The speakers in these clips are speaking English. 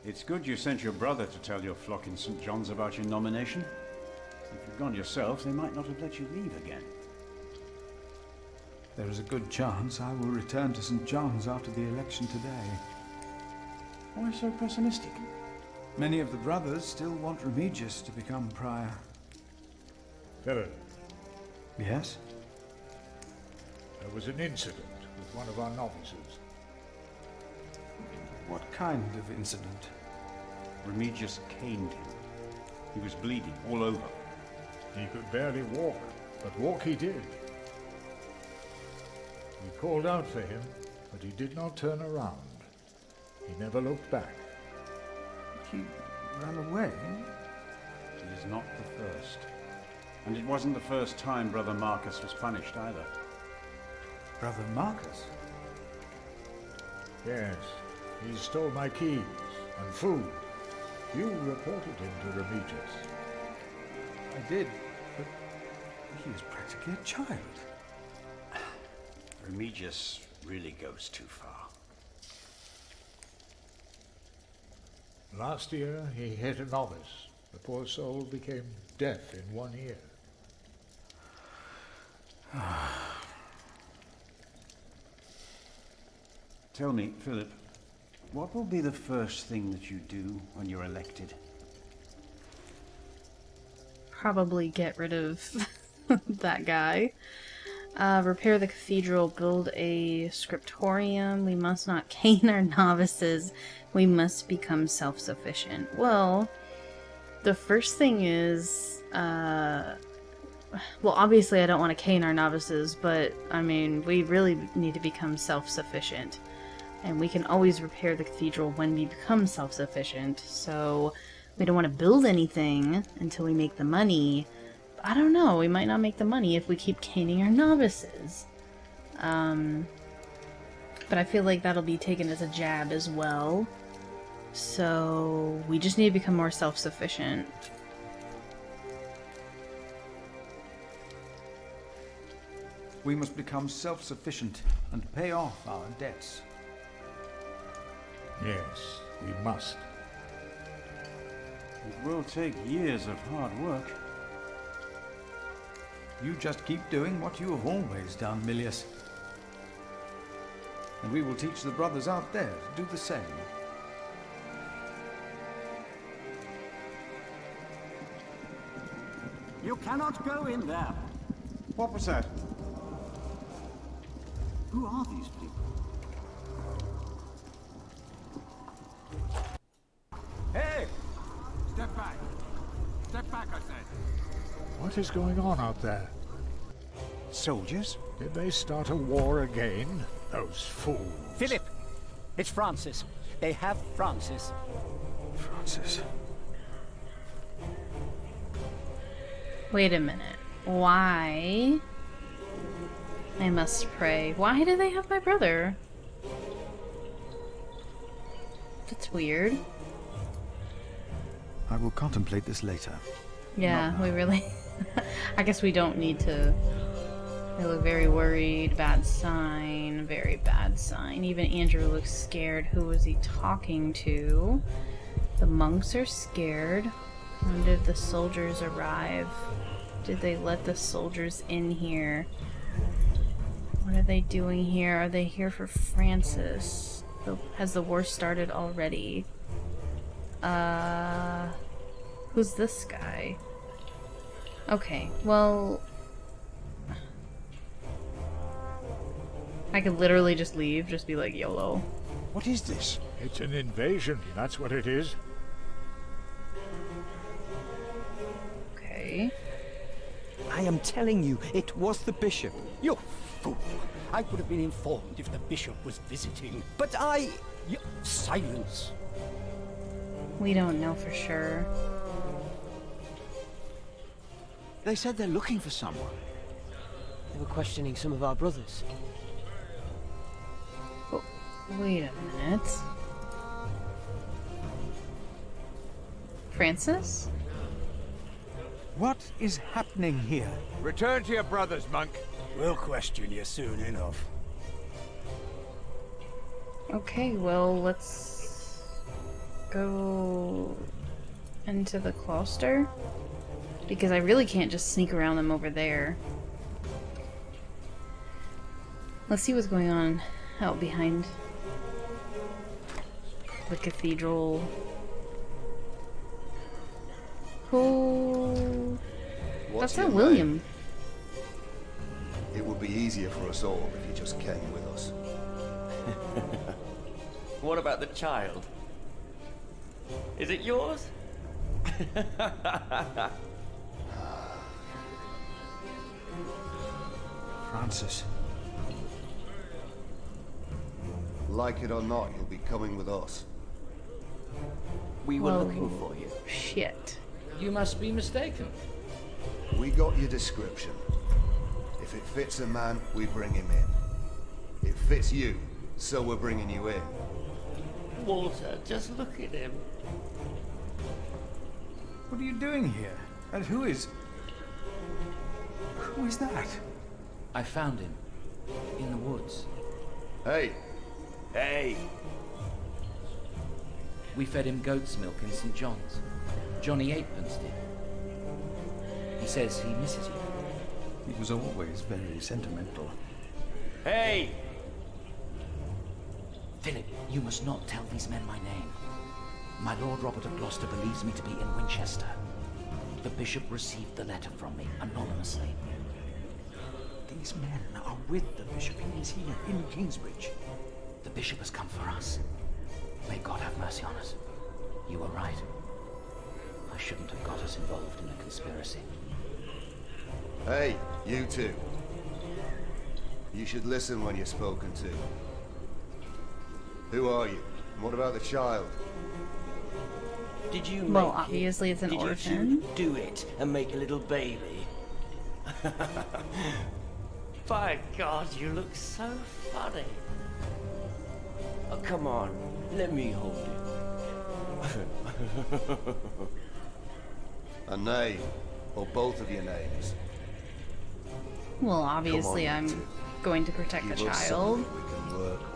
It's good you sent your brother to tell your flock in St. John's about your nomination. If you'd gone yourself, they might not have let you leave again. There is a good chance I will return to St. John's after the election today. Why so pessimistic? Many of the brothers still want Remigius to become prior. Philip, Yes? there was an incident with one of our novices. What kind of incident? Remigius caned him. He was bleeding all over. He could barely walk, but walk he did. We called out for him, but he did not turn around. He never looked back. He ran away? It is not the first. And it wasn't the first time Brother Marcus was punished either. Brother Marcus? Yes, he stole my keys and food. You reported him to Remigius. I did, but he is practically a child. Remigius really goes too far. Last year, he hit a novice. The poor soul became deaf in one ear. Tell me, Philip, what will be the first thing that you do when you're elected? Probably get rid of that guy. Repair the cathedral, build a scriptorium. We must not cane our novices. We must become self-sufficient. Well, the first thing is, well, obviously I don't want to cane our novices, but, I mean, we really need to become self-sufficient. And we can always repair the cathedral when we become self-sufficient, so we don't want to build anything until we make the money. I don't know, we might not make the money if we keep caning our novices. But I feel like that'll be taken as a jab as well. So we just need to become more self-sufficient. We must become self-sufficient and pay off our debts. Yes, we must. It will take years of hard work. You just keep doing what you have always done, Milius. And we will teach the brothers out there to do the same. You cannot go in there. What was that? Who are these people? Hey! Step back. Step back, I said. What is going on out there? Soldiers? Did they start a war again? Those fools. Philip! It's Francis. They have Francis. Francis. Wait a minute. Why? I must pray. Why do they have my brother? That's weird. I will contemplate this later. Yeah, we really... I guess we don't need to... They look very worried. Bad sign. Very bad sign. Even Andrew looks scared. Who was he talking to? The monks are scared. When did the soldiers arrive? Did they let the soldiers in here? What are they doing here? Are they here for Francis? Has the war started already? Who's this guy? Okay, well... I could literally just leave, just be like, YOLO. What is this? It's an invasion, that's what it is. Okay. I am telling you, it was the bishop. You fool! I would have been informed if the bishop was visiting. But silence! We don't know for sure. They said they're looking for someone. They were questioning some of our brothers. Wait a minute. Francis? What is happening here? Return to your brothers, monk. We'll question you soon enough. Okay, well, let's go into the cloister? Because I really can't just sneak around them over there. Let's see what's going on out behind the cathedral. Oh, that's not William. It would be easier for us all if you just came with us. What about the child? Is it yours? Francis. Like it or not, you'll be coming with us. We were Whoa. looking for you. Shit. You must be mistaken. We got your description. If it fits a man, we bring him in. It fits you, so we're bringing you in. Walter, just look at him. What are you doing here? And who is... Who is that? I found him. In the woods. Hey, Hey! We fed him goat's milk in St. John's. Johnny Eightpence did. He says he misses you. He was always very sentimental. Hey! Philip, you must not tell these men my name. My Lord Robert of Gloucester believes me to be in Winchester. The bishop received the letter from me, anonymously. These men are with the bishop. He is here in Kingsbridge. The bishop has come for us. May God have mercy on us. You were right. I shouldn't have got us involved in a conspiracy. hey, you two. You should listen when you're spoken to. Who are you? And what about the child? Did you Well, make obviously it? it's an Did orphan. you do it and make a little baby? By God, you look so funny. Oh, come on, let me hold it. A name, or both of your names. Well, obviously you I'm two. going to protect the Give us child. something we can work with.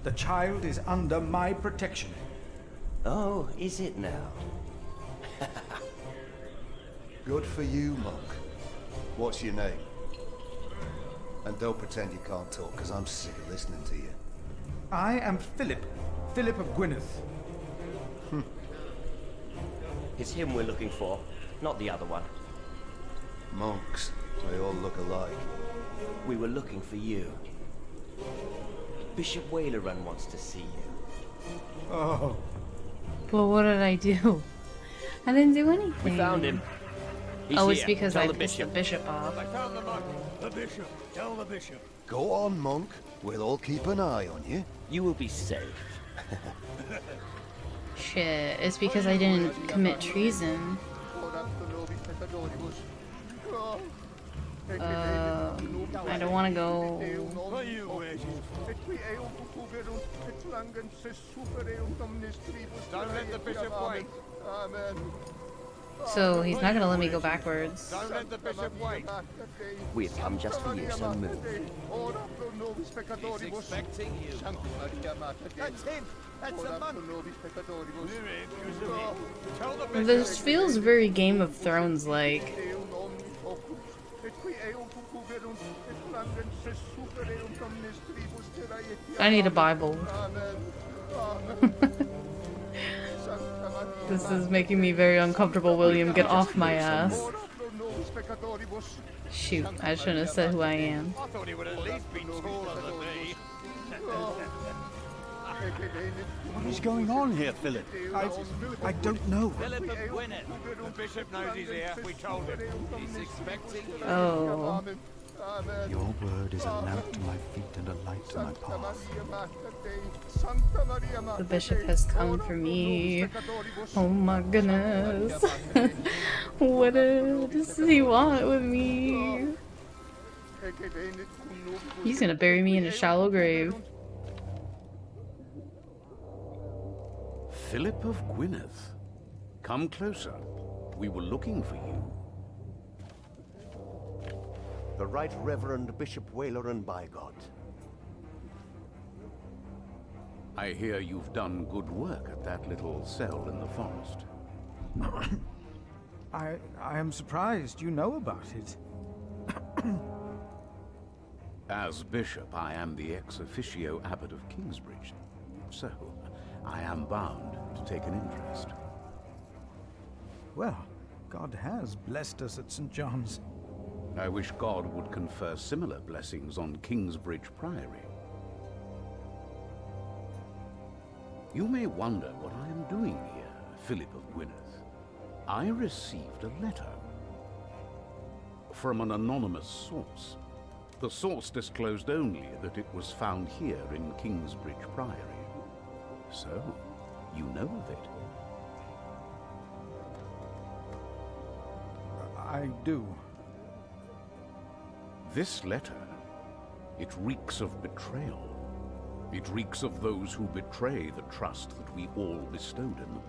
The child is under my protection. Oh, is it now? Good for you, monk. What's your name? And don't pretend you can't talk, because I'm sick of listening to you. I am Philip. Philip of Gwynedd. It's him we're looking for, not the other one. Monks, they all look alike. We were looking for you. Bishop Wailerun wants to see you. Oh, Well, what did I do? I didn't do anything. We found him. He's Oh, it's here. because Tell I the pissed the bishop off. I found the monk. The bishop. Tell the bishop. Go on, monk. We'll all keep an eye on you. You will be safe. Shit, it's because I didn't commit treason. I don't want to go. Don't let the bishop wait. So he's not gonna let me go backwards. Don't let the bishop wait. We have come just for you, so move. He's expecting you. That's him. That's the monk. Tell the bishop. This feels very Game of Thrones like. I need a Bible. This is making me very uncomfortable, William. Get off my ass. Shoot, I shouldn't have said who I am. I thought he would at least be taller than me. What is going on here, Philip? I don't know. Philip of Gwynedd. The bishop knows he's here. We told him. He's expecting you. Oh. Your word is a lamp to my feet and a light to my path. The bishop has come for me. Oh my goodness. What does he want with me? He's gonna bury me in a shallow grave. Philip of Gwynedd. Come closer. We were looking for you. The Right Reverend Bishop Wailerun by God. I hear you've done good work at that little cell in the forest. I am surprised you know about it. As bishop, I am the ex officio abbot of Kingsbridge, so I am bound to take an interest. Well, God has blessed us at St. John's. I wish God would confer similar blessings on Kingsbridge Priory. You may wonder what I am doing here, Philip of Gwynedd. I received a letter from an anonymous source. The source disclosed only that it was found here in Kingsbridge Priory. So, you know of it. I do. This letter, it reeks of betrayal. It reeks of those who betray the trust that we all bestowed in them.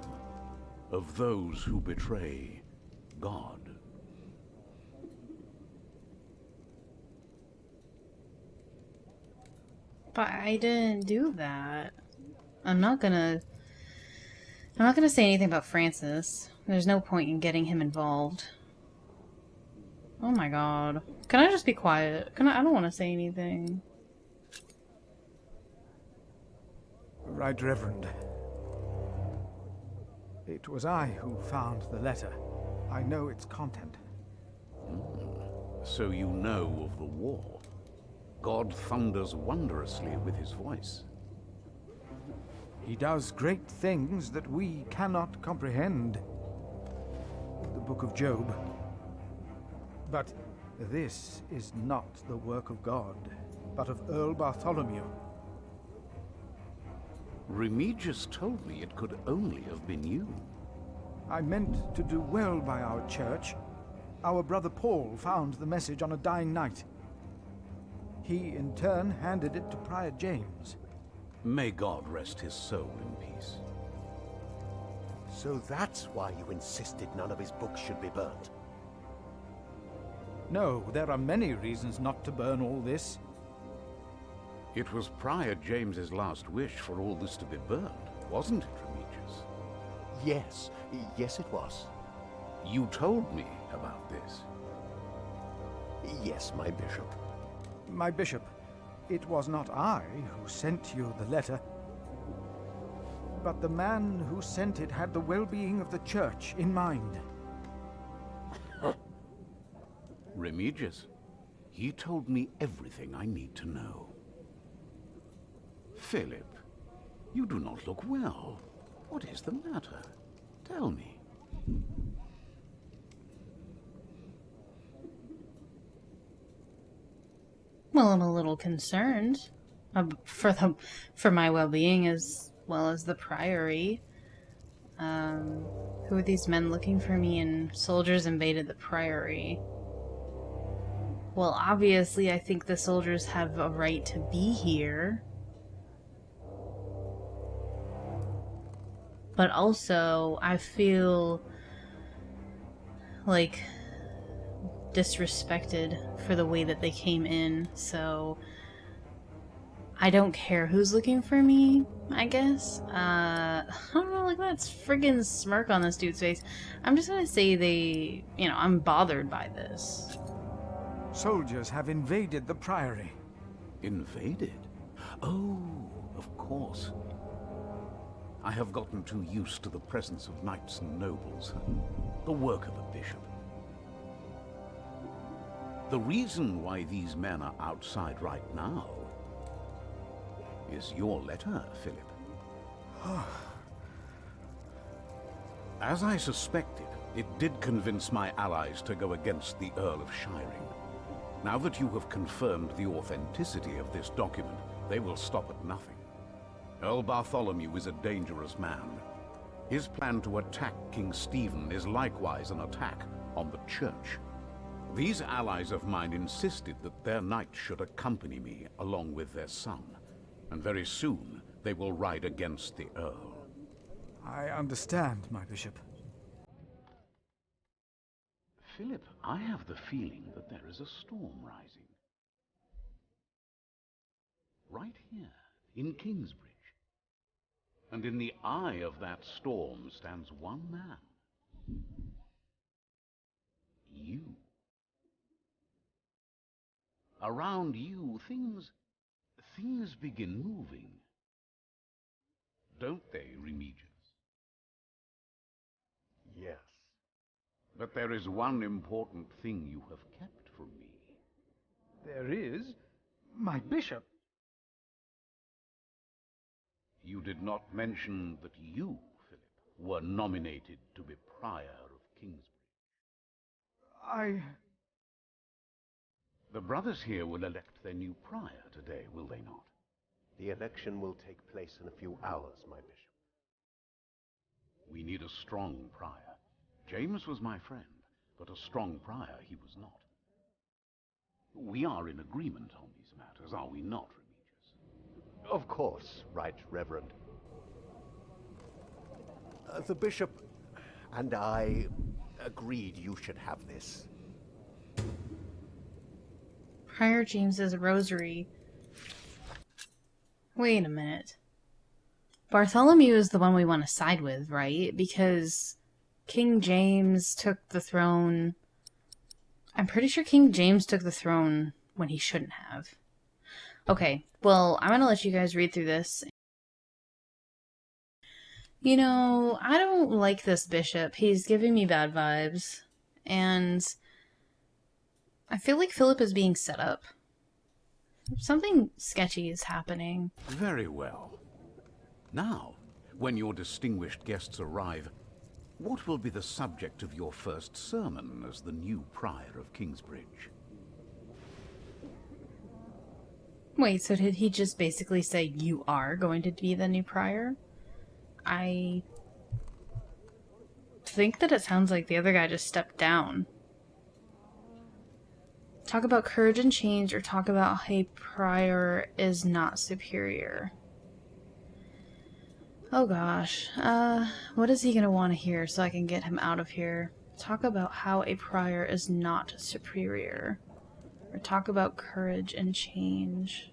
Of those who betray God. But I didn't do that. I'm not gonna say anything about Francis. There's no point in getting him involved. Oh my god. Can I just be quiet? I don't want to say anything. Right, Reverend. It was I who found the letter. I know its content. So you know of the war. God thunders wondrously with his voice. He does great things that we cannot comprehend. The Book of Job. But this is not the work of God, but of Earl Bartholomew. Remigius told me it could only have been you. I meant to do well by our church. Our brother Paul found the message on a dying night. He, in turn, handed it to Prior James. May God rest his soul in peace. So that's why you insisted none of his books should be burnt. No, there are many reasons not to burn all this. It was Prior James's last wish for all this to be burned, wasn't it, Remigius? Yes it was. You told me about this. Yes, my bishop. My bishop, it was not I who sent you the letter, but the man who sent it had the well-being of the church in mind. Remigius, he told me everything I need to know. Philip, you do not look well. What is the matter? Tell me. Well, I'm a little concerned for my well-being as well as the priory. Who are these men looking for me? And soldiers invaded the priory. Well, obviously, I think the soldiers have a right to be here. But also, I feel like disrespected for the way that they came in, so I don't care who's looking for me, I guess. I don't know, like that friggin' smirk on this dude's face. I'm just gonna say I'm bothered by this. Soldiers have invaded the priory. Invaded? Oh, of course. I have gotten too used to the presence of knights and nobles. The work of a bishop. The reason why these men are outside right now is your letter, Philip. As I suspected, it did convince my allies to go against the Earl of Shiring. Now that you have confirmed the authenticity of this document, they will stop at nothing. Earl Bartholomew is a dangerous man. His plan to attack King Stephen is likewise an attack on the church. These allies of mine insisted that their knight should accompany me along with their son, and very soon they will ride against the Earl. I understand, my bishop. Philip, I have the feeling that there is a storm rising. Right here, in Kingsbridge. And in the eye of that storm stands one man. You. Around you, things begin moving. Don't they, Remigius? Yes. But there is one important thing you have kept from me. There is? My bishop. You did not mention that you, Philip, were nominated to be Prior of Kingsbridge. The brothers here will elect their new prior today, will they not? The election will take place in a few hours, my bishop. We need a strong prior. James was my friend, but a strong prior he was not. We are in agreement on these matters, are we not, Remigius? Of course, Right Reverend. The bishop and I agreed you should have this. Prior James's rosary. Wait a minute. Bartholomew is the one we want to side with, right? Because King James took the throne. I'm pretty sure King James took the throne when he shouldn't have. Okay, well, I'm going to let you guys read through this. You know, I don't like this bishop. He's giving me bad vibes. And I feel like Philip is being set up. Something sketchy is happening. Very well. Now, when your distinguished guests arrive, what will be the subject of your first sermon as the new prior of Kingsbridge? Wait, so did he just basically say you are going to be the new prior? I think that it sounds like the other guy just stepped down. Talk about courage and change, or talk about how a prior is not superior. Oh gosh. What is he gonna want to hear so I can get him out of here? Talk about how a prior is not superior. Or talk about courage and change.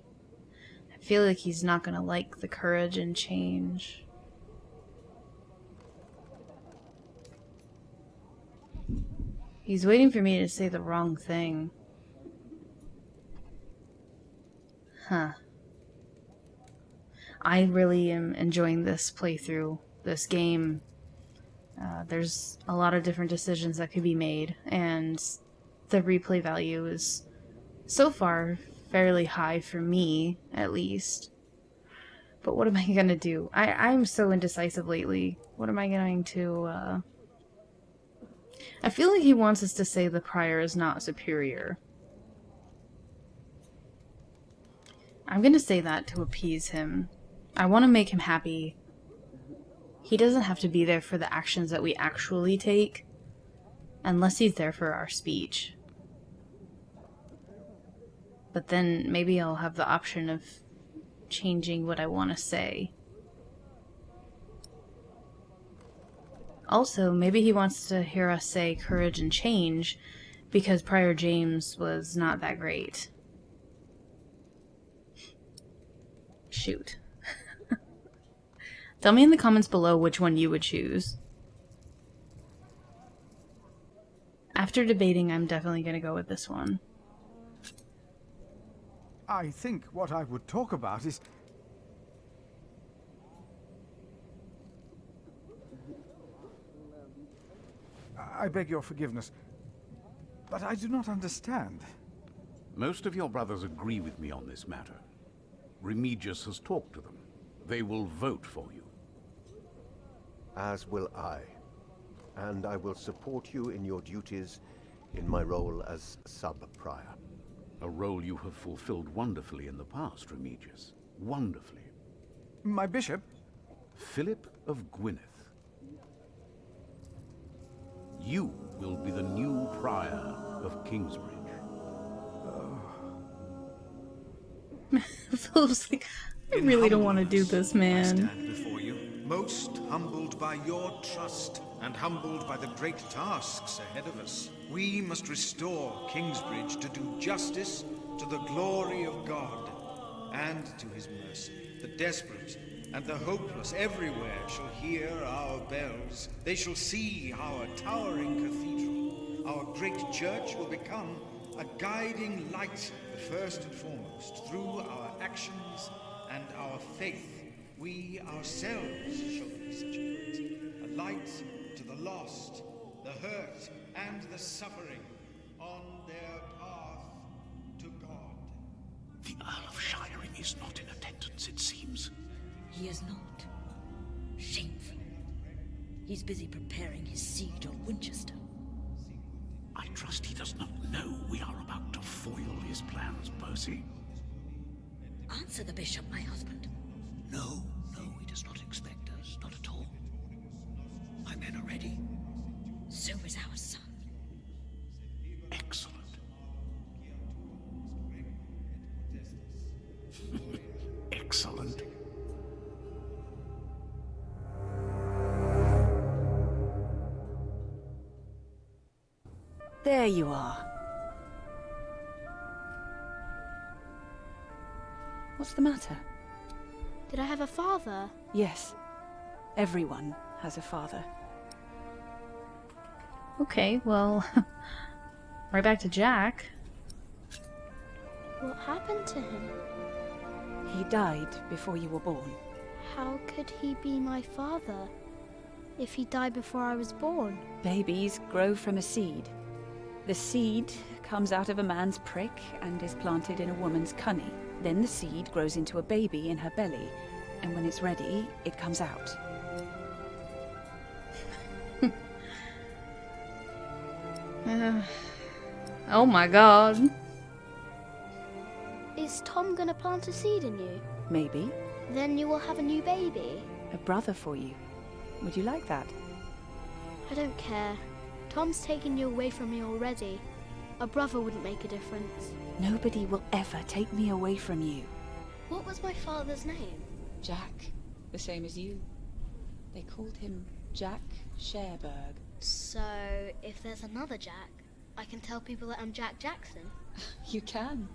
I feel like he's not gonna like the courage and change. He's waiting for me to say the wrong thing. Huh. I really am enjoying this playthrough, this game. There's a lot of different decisions that could be made, and the replay value is, so far, fairly high for me, at least. But what am I gonna do? I'm so indecisive lately. What am I going to, I feel like he wants us to say the prior is not superior. I'm gonna say that to appease him. I want to make him happy. He doesn't have to be there for the actions that we actually take, unless he's there for our speech. But then maybe I'll have the option of changing what I want to say. Also, maybe he wants to hear us say courage and change because Prior James was not that great. Shoot. Tell me in the comments below which one you would choose. After debating, I'm definitely going to go with this one. I think what I would talk about is... I beg your forgiveness, but I do not understand. Most of your brothers agree with me on this matter. Remigius has talked to them. They will vote for you. As will I. And I will support you in your duties in my role as sub-prior. A role you have fulfilled wonderfully in the past, Remigius. Wonderfully. My bishop? Philip of Gwynedd. You will be the new prior of Kingsbridge. Philip's like, I really don't want to do this, man. I stand before you, most humbled by your trust and humbled by the great tasks ahead of us. We must restore Kingsbridge to do justice to the glory of God and to his mercy. The desperate and the hopeless everywhere shall hear our bells. They shall see our towering cathedral. Our great church will become a guiding light, but first and foremost, through our actions and our faith, we ourselves shall be such a light to the lost, the hurt, and the suffering on their path to God. The Earl of Shiring is not in attendance, it seems. He is not. Shameful. He's busy preparing his siege on Winchester. I trust he does not know we are about to foil his plans, Percy. Answer the bishop, my husband. No, he does not expect us, not at all. My men are ready. So is our son. Excellent. Excellent. There you are. What's the matter? Did I have a father? Yes. Everyone has a father. Okay, well, right back to Jack. What happened to him? He died before you were born. How could he be my father if he died before I was born? Babies grow from a seed. The seed comes out of a man's prick and is planted in a woman's cunny. Then the seed grows into a baby in her belly, and when it's ready, it comes out. Oh my god. Is Tom gonna plant a seed in you? Maybe. Then you will have a new baby. A brother for you. Would you like that? I don't care. Tom's taken you away from me already. A brother wouldn't make a difference. Nobody will ever take me away from you. What was my father's name? Jack. The same as you. They called him Jack Sherberg. So, if there's another Jack, I can tell people that I'm Jack Jackson? You can.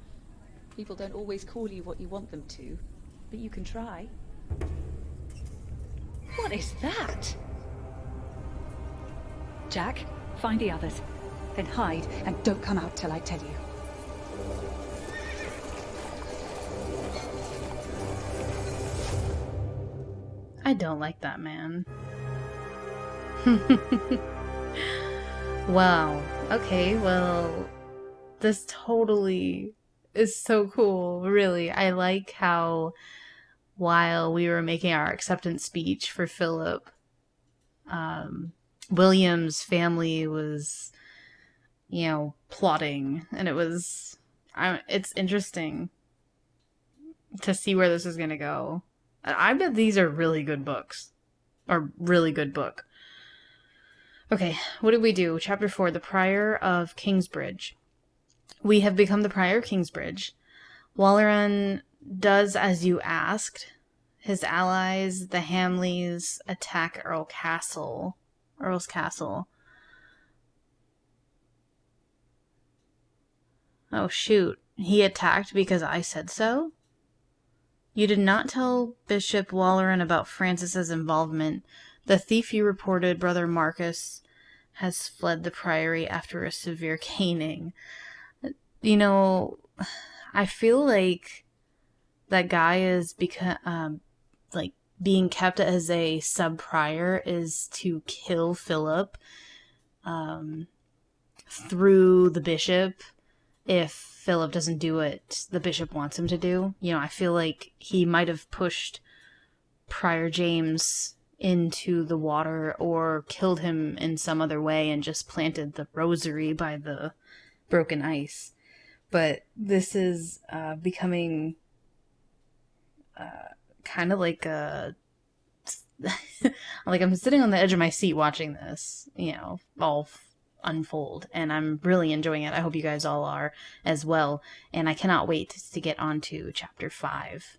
People don't always call you what you want them to, but you can try. What is that? Jack, find the others. Then hide and don't come out till I tell you. I don't like that man. Wow. Okay, well, this totally is so cool, really. I like how while we were making our acceptance speech for Philip, William's family was, plotting, and it's interesting to see where this is going to go. I bet these are really good books. Or really good book. Okay, what did we do? Chapter 4, The Prior of Kingsbridge. We have become the Prior of Kingsbridge. Walleran does as you asked. His allies, the Hamleys, attack Earl's Castle. Oh shoot, he attacked because I said so? You did not tell Bishop Walleran about Francis's involvement. The thief you reported, Brother Marcus, has fled the priory after a severe caning. I feel like that guy is being kept as a sub-prior is to kill Philip through the bishop if Philip doesn't do what the bishop wants him to do. I feel like he might have pushed Prior James into the water or killed him in some other way and just planted the rosary by the broken ice. But this is becoming kind of like a... like I'm sitting on the edge of my seat watching this, all unfold, and I'm really enjoying it. I hope you guys all are as well, and I cannot wait to get on to chapter 5.